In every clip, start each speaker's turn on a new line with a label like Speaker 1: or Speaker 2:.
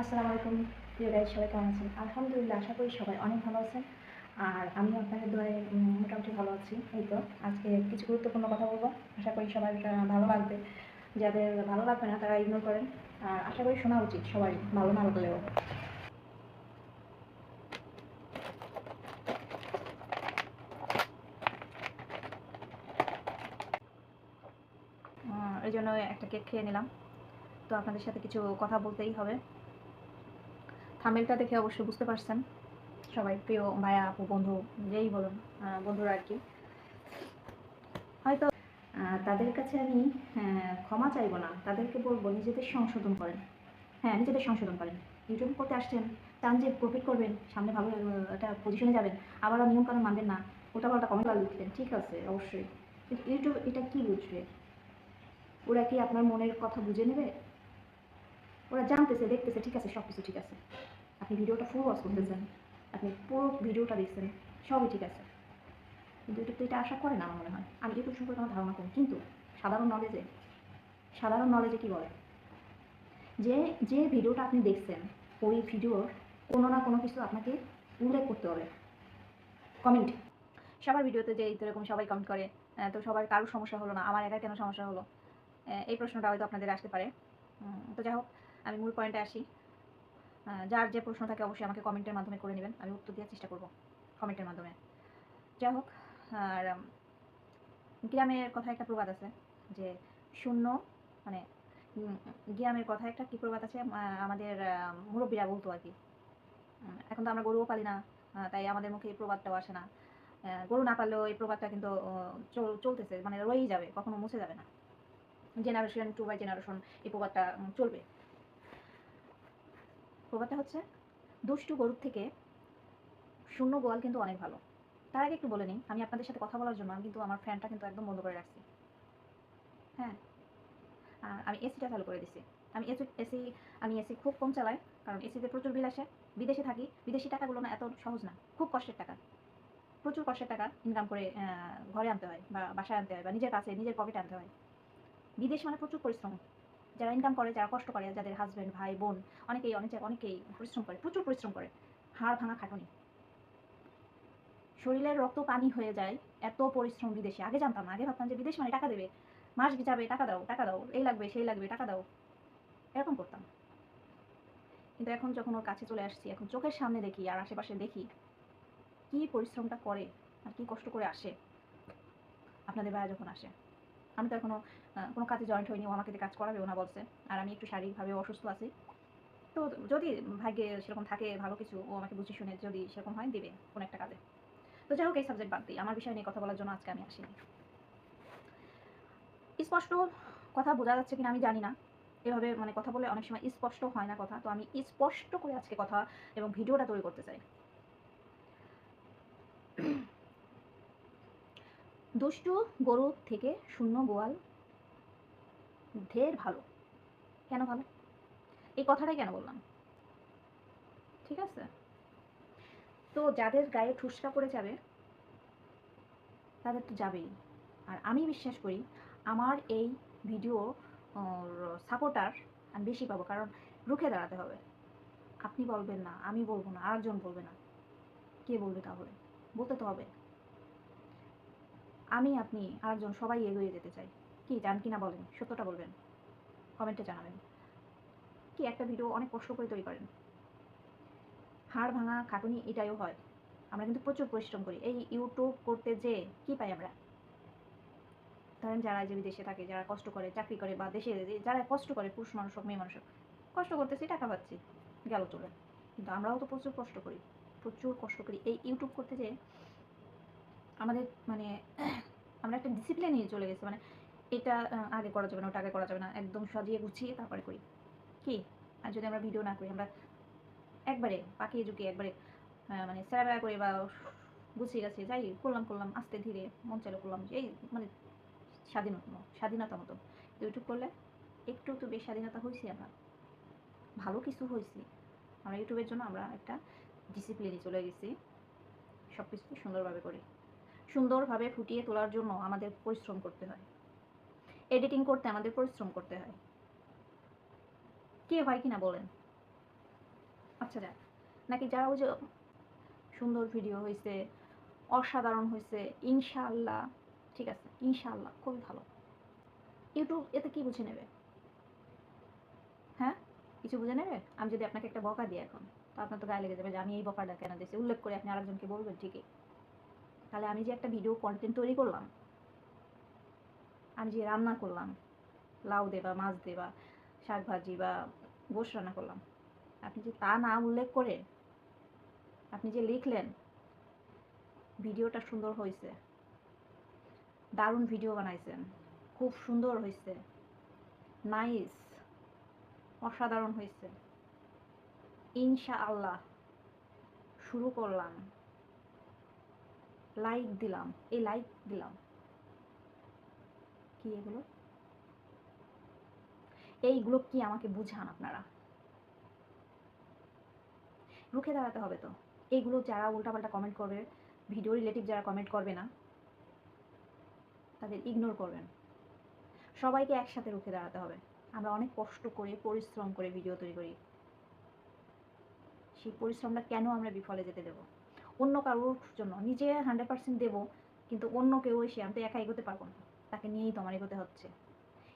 Speaker 1: আসসালামু আলাইকুম প্রিয় গাইজ, সবাই কেমন আছেন? আলহামদুলিল্লাহ, আশা করি সবাই অনেক ভালো আছেন। আর আমিও আপনাদের দোয়ায় মোটামুটি ভালো আছি। এই তো আজকে কিছু গুরুত্বপূর্ণ কথা বলবো, আশা করি সবার ভালো লাগবে। যাদের ভালো লাগবে না তারা ইগনোর করেন। আর আশা করি শোনা উচিত সবাই, ভালো না লাগলেও। এই জন্য একটা কেক খেয়ে নিলাম। তো আপনাদের সাথে কিছু কথা বলতেই হবে। থাম্বনেলটা দেখে অবশ্যই বুঝতে পারছেন সবাই, প্রিয় ভাইয়া আপু বন্ধু যেই বলুন, বন্ধুরা আর কি। হয়তো তাদের কাছে আমি ক্ষমা চাইবো না, তাদেরকে বলবো নিজেদের সংশোধন করেন। হ্যাঁ, নিজেদের সংশোধন করেন। ইউটিউব করতে আসছেন, চান যে প্রফিট করবেন, সামনে ভালো একটা পজিশনে যাবেন, আবারও নিয়মকানুন মানবেন না, উল্টাপাল্টা কমেন্ট লিখলেন, ঠিক আছে অবশ্যই। কিন্তু ইউটিউব এটা কি বুঝবে? ওরা কি আপনার মনের কথা বুঝে নেবে? ওরা জানতেছে, দেখতেছে, ঠিক আছে, সব কিছু ঠিক আছে। আপনি ভিডিওটা ফুল ওয়াচ করতেছেন, আপনি পুরো ভিডিওটা দেখছেন, সবই ঠিক আছে। কিন্তু ইউটিউব তো এটা আশা করে না আমার মনে হয়। আমি ইউটিউব সম্পর্কে আমার ধারণা করি, কিন্তু সাধারণ নলেজে কি বলে যে যে ভিডিওটা আপনি দেখছেন ওই ভিডিওর কোনো না কোনো কিছু আপনাকে উল্লেখ করতে হবে কমেন্ট। সবার ভিডিওতে যে এরকম সবাই কমেন্ট করে, তো সবার কারোর সমস্যা হলো না, আমার একা কেন সমস্যা হলো? এই প্রশ্নটা হয়তো আপনাদের আসতে পারে। তো যাই হোক, আমি মূল পয়েন্টে আসি। যার যে প্রশ্ন থাকে অবশ্যই আমাকে কমেন্টের মাধ্যমে করে নেবেন, আমি উত্তর দেওয়ার চেষ্টা করব কমেন্টের মাধ্যমে। যাই হোক, আর গ্রামের কথা একটা প্রবাদ আছে যে শূন্য, মানে গ্রামের কথা একটা কি প্রবাদ আছে, আমাদের মুরব্বীরা বলতো আর কি। এখন তো আমরা গরুও পালি না, তাই আমাদের মুখে এই প্রবাদটাও আসে না। গরু না পারলেও এই প্রবাদটা কিন্তু চলতেছে, মানে রয়েই যাবে, কখনো মুছে যাবে না। জেনারেশন টু বাই জেনারেশন এই প্রবাদটা চলবে। প্রবাদটা হচ্ছে, দুষ্টু গরুর থেকে শূন্য গোয়াল কিন্তু অনেক ভালো। তার আগে একটু বলে নিই, আমি আপনাদের সাথে কথা বলার জন্য আমি কিন্তু আমার ফ্যানটা কিন্তু একদম বন্ধ করে রাখছি। হ্যাঁ, আমি এসিটা চালু করে দিছি। আমি এসি খুব কম চালাই, কারণ এসিতে প্রচুর বিল আসে। বিদেশে থাকি, বিদেশি টাকাগুলো না এত সহজ না, খুব কষ্টের টাকা। প্রচুর কষ্টের টাকা ইনকাম করে ঘরে আনতে হয়, বা বাসায় আনতে হয়, বা নিজের কাছে নিজের পকেটে আনতে হয়। বিদেশ মানে প্রচুর পরিশ্রম। যারা ইনকাম করে, যারা কষ্ট করে, যাদের হাজব্যান্ড ভাই বোন অনেকেই পরিশ্রম করে, প্রচুর পরিশ্রম করে, হাড় ভাঙা খাটুনি, শরীরের রক্ত পানি হয়ে যায়, এত পরিশ্রম বিদেশে। আগে জানতাম না, আগে ভাবতাম যে বিদেশ মানে টাকা দেবে, মাস যাবে, টাকা দাও টাকা দাও, এই লাগবে সেই লাগবে, টাকা দাও, এরকম করতাম। কিন্তু এখন যখন ওর কাছে চলে আসছি, এখন চোখের সামনে দেখি আর আশেপাশে দেখি কি পরিশ্রমটা করে আর কি কষ্ট করে আসে আপনাদের ভাইয়া যখন আসে। আমি তো এখনো কোনো কাজে জয়েন্ট হইনি, ও আমাকে দিয়ে কাজ করাবেও না বলছে। আর আমি একটু শারীরিকভাবে অসুস্থ আছি। তো যদি ভাগ্যে সেরকম থাকে ভালো কিছু, ও আমাকে বুঝে শুনে যদি সেরকম হয় দিবে কোনো একটা কাজে। তো যাই হোক, এই সাবজেক্ট বাদ দিই, আমার বিষয় নিয়ে কথা বলার জন্য আজকে আমি আসিনি। স্পষ্ট কথা বোঝা যাচ্ছে কিনা আমি জানি না, এভাবে মানে কথা বলে অনেক সময় স্পষ্ট হয় না কথা। তো আমি স্পষ্ট করে আজকে কথা এবং ভিডিওটা তৈরি করতে চাই। দুষ্টু গরু থেকে শূন্য গোয়াল ঢের ভালো। কেন ভালো? এই কথাটাই কেন বললাম? ঠিক আছে, তো যাদের গায়ে ঠুসকা পড়ে যাবে তাদের তো যাবেই। আর আমি বিশ্বাস করি আমার এই ভিডিও সাপোর্টার আমি বেশি পাবো, কারণ রুখে দাঁড়াতে হবে। আপনি বলবেন না, আমি বলবো না, আরেকজন বলবে না, কে বলবে তাহলে? বলতে তো হবে। আমি, আপনি, আরেকজন, সবাই এগিয়ে যেতে চাই। কি চান কিনা বলেন, সত্যটা বলবেন, কমেন্টে জানাবেন। কি একটা ভিডিও অনেক কষ্ট করে তৈরি করেন, হাড় ভাঙা খাটুনি এটাইও হয়। আমরা কিন্তু প্রচুর পরিশ্রম করি এই ইউটিউব করতে, যে কি পাই আমরা? ধরেন যারা যে বিদেশে থাকে, যারা কষ্ট করে চাকরি করে, বা দেশে যারা কষ্ট করে, পুরুষ মানুষ হোক মেয়ে মানুষ হোক, কষ্ট করতেছি, টাকা পাচ্ছি, গেল চলে। কিন্তু আমরাও তো প্রচুর কষ্ট করি, প্রচুর কষ্ট করি এই ইউটিউব করতে, যে আমাদের মানে আমরা একটা ডিসিপ্লিন নিয়ে চলে গেছি, মানে এটা আগে করা যাবে না, ওটা আগে করা যাবে না, একদম সাজিয়ে গুছিয়ে তারপরে করি। কি, আর যদি আমরা ভিডিও না করি, আমরা একবারে পাকিয়ে ঝুঁকিয়ে একবারে মানে স্যারা করে, বা গুছিয়ে গাছিয়ে যাই করলাম করলাম আস্তে ধীরে মন চাইলে করলাম, এই মানে স্বাধীনতা মতো। ইউটিউব করলে একটু তো বেশ স্বাধীনতা হয়েছি আমরা, ভালো কিছু হয়েছি আমরা ইউটিউবের জন্য। আমরা একটা ডিসিপ্লিনে চলে গেছি, সব কিছু সুন্দরভাবে করি। সুন্দরভাবে ফুটিয়ে তোলার জন্য আমাদের পরিশ্রম করতে হয়, এডিটিং করতে আমাদের পরিশ্রম করতে হয়। কে হয় কিনা বলেন? আচ্ছা যাক, নাকি যারা ওই যে সুন্দর ভিডিও হয়েছে, অসাধারণ হয়েছে, ইনশাআল্লাহ, ঠিক আছে ইনশাআল্লাহ খুবই ভালো, ইউটিউব এতে কি বুঝে নেবে? হ্যাঁ, কিছু বুঝে নেবে? আমি যদি আপনাকে একটা বকা দিই এখন, তো আপনার তো গায়ে লেগে যাবে যে আমি এই বকাটা কেন দিয়েছি, উল্লেখ করে আপনি আরেকজনকে বলবেন ঠিকই। তাহলে আমি যে একটা ভিডিও কন্টেন্ট তৈরি করলাম, আমি যে রান্না করলাম, লাউ দিয়ে বা মাছ দিয়ে বা শাক ভাজি বা গোশ রান্না করলাম, আপনি যে তা না উল্লেখ করে আপনি যে লিখলেন ভিডিওটা সুন্দর হয়েছে, দারুণ ভিডিও বানাইছেন, খুব সুন্দর হয়েছে, নাইস, অসাধারণ হয়েছে, ইনশাআল্লাহ, শুরু করলাম, লাইক দিলাম, এই লাইক দিলাম, কি এগুলো? এইগুলো কি আমাকে বুঝান আপনারা? রুখে দাঁড়াতে হবে তো। এইগুলো যারা উল্টাপাল্টা কমেন্ট করবে, ভিডিও রিলেটিভ যারা কমেন্ট করবে না, তাদের ইগনোর করবেন। সবাইকে একসাথে রুখে দাঁড়াতে হবে। আমরা অনেক কষ্ট করে পরিশ্রম করে ভিডিও তৈরি করি, সেই পরিশ্রমটা কেন আমরা বিফলে যেতে দেব? অন্য কারোর জন্য নিজে 100% দেব, কিন্তু অন্য কেউ এসে, আমি তো একা এগোতে পারবো না, তাকে নিয়েই তো আমার এগোতে হচ্ছে।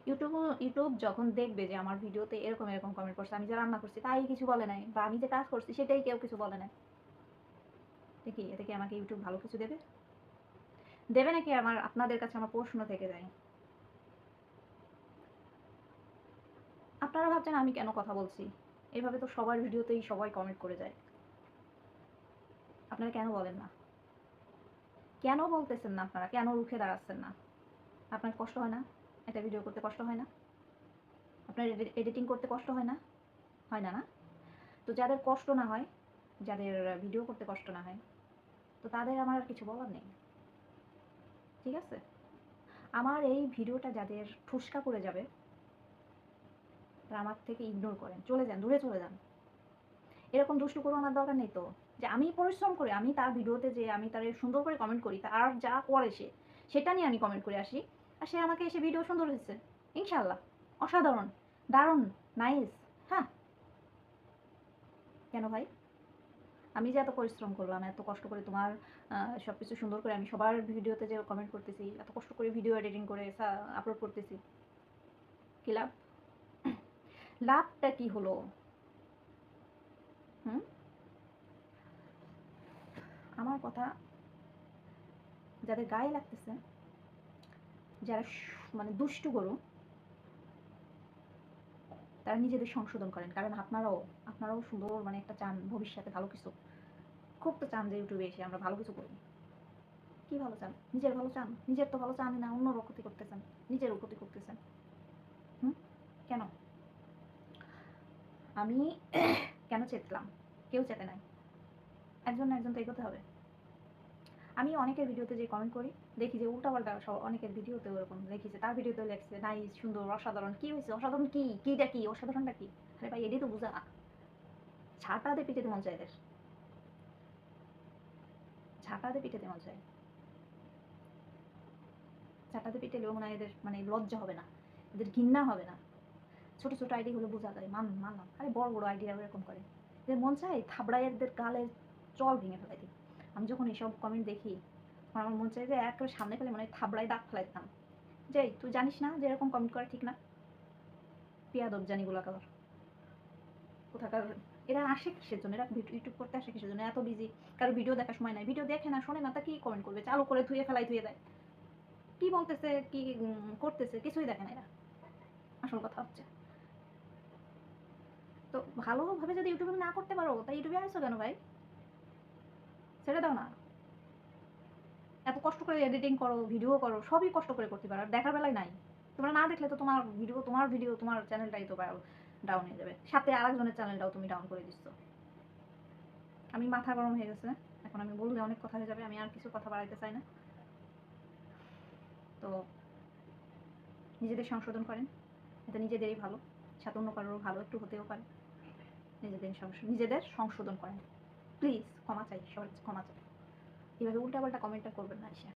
Speaker 1: ইউটিউব যখন দেখবে যে আমার ভিডিওতে এরকম এরকম কমেন্ট করছে, আমি যে রান্না করছি তাই কিছু বলে নাই, বা আমি যে কাজ করছি সেটাই কেউ কিছু বলে নাই, দেখি এতে কি আমাকে ইউটিউব ভালো কিছু দেবে? দেবে নাকি আপনাদের কাছে আমার প্রশ্ন থেকে যায়। আপনারা ভাবছেন আমি কেন কথা বলছি, এভাবে তো সবার ভিডিওতেই সবাই কমেন্ট করে যায়, আপনারা কেন বলেন না? কেন বলতেছেন না? আপনারা কেন রুখে দাঁড়াচ্ছেন না? আপনার কষ্ট হয় না? একটা ভিডিও করতে কষ্ট হয় না? আপনার এডিটিং করতে কষ্ট হয় না? হয় না, না? তো যাদের কষ্ট না হয়, যাদের ভিডিও করতে কষ্ট না হয়, তো তাদের আমার আর কিছু বলার নেই, ঠিক আছে? আমার এই ভিডিওটা যাদের ফুসকা করে যাবে, তারা আমার থেকে ইগনোর করেন, চলে যান, দূরে চলে যান। এরকম দুষ্টু করো আমার দরকার নেই তো, যে আমি পরিশ্রম করে আমি তার ভিডিওতে যে আমি তার সুন্দর করে কমেন্ট করি, তার যা করে সে, সেটা নিয়ে আমি কমেন্ট করে আসি, আর সে আমাকে এসে ভিডিও সুন্দর হয়েছে, ইনশাআল্লাহ, অসাধারণ, দারুণ, নাইস, হ্যাঁ, কেন ভাই? আমি যে এত পরিশ্রম করলাম, এত কষ্ট করে তোমার সব কিছু সুন্দর করে আমি সবার ভিডিওতে যে কমেন্ট করতেছি, এত কষ্ট করে ভিডিও এডিটিং করে আপলোড করতেছি, কি লাভ? লাভটা কি হলো? হুম, আমার কথা যাদের গায়ে লাগতেছে, যারা মানে দুষ্টু গরু, তারা নিজেদের সংশোধন করেন, কারণ আপনারাও সুন্দর মানে একটা চান ভবিষ্যতে ভালো কিছু, খুব তো চান যে ইউটিউবে এসে আমরা ভালো কিছু করি। কি ভালো চান? নিজের ভালো চান? নিজের তো ভালো চানই না, অন্যরও ক্ষতি করতেছেন, নিজেরও ক্ষতি করতেছেন। হুম, কেন? আমি কেন চেতলাম? কেউ চেতে নাই, একজন না একজন তো এগোতে হবে। আমি অনেকের ভিডিওতে যে কমেন্ট করি, দেখি যে উল্টাপাল্টা সব, অনেকের ভিডিওতে ওরকম দেখি যে তার ভিডিওতে লেখছে নাইস, সুন্দর, অসাধারণ, কি হয়েছে? অসাধারণ কি? কিটা কি? অসাধারণটা কি? আরে ভাই এটাই তো বুঝা না, ঝাঁটা দিয়ে পিটাতে মন চায় এদের, ঝাঁটা দিয়ে পিটাতে মন চায়, ঝাঁটাতে পিটালেও মনে হয় এদের মানে লজ্জা হবে না, এদের ঘৃণা হবে না। ছোট ছোট আইডি হলে বোঝা যায়, মানলাম, আরে বড় বড় আইডিয়া এরকম করে, এদের মন চায় থাবড়ায় এদের গালের চল ভেঙে ফেলাই দিই। আমি যখন এসব কমেন্ট দেখি, আমার মন চায় যে একেবারে সামনে পেলে মনে হয় থাবড়ায় দাগ ফেলাই দিতাম, যে তুই জানিস না যে এরকম কমেন্ট করা ঠিক না, পেয়াদব জানিগুলো আবার কোথাকার। এরা আসে কিসের জন্য? এরা ইউটিউব করতে আসে কিসের জন্য? এত বিজি, কারো ভিডিও দেখার সময় নাই, ভিডিও দেখে না, শোনে না, তা কি কমেন্ট করবে? চালু করে ধুয়ে দেয়, কি বলতেছে, কি করতেছে, কিছুই দেখে না এরা, আসল কথা হচ্ছে। তো ভালোভাবে যদি ইউটিউবে না করতে পারো, তাই ইউটিউবে আসছো কেন ভাই? ছেড়ে দাও না, এত কষ্ট করে এডিটিং করো, ভিডিও করো, সবই কষ্ট করে করতে পারো, আর দেখার বেলায় নাই। তোমরা না দেখলে তো তোমার ভিডিও তোমার চ্যানেলটাই তো ডাউন হয়ে যাবে, সাথে আরেকজনের চ্যানেলটাও তুমি ডাউন করে দিচ্ছ। আমি মাথা গরম হয়ে গেছে, এখন আমি বললে অনেক কথা হয়ে যাবে, আমি আর কিছু কথা বাড়াইতে চাই না। তো নিজেদের সংশোধন করেন, এটা নিজেদেরই ভালো, সাথে অন্য কারোর ভালো একটু হতেও পারে। নিজেদের সংশোধন করেন, প্লিজ, ক্ষমা চাই, সবার কাছে ক্ষমা চাই। এভাবে উল্টাপাল্টা কমেন্টটা করবেন না এসে।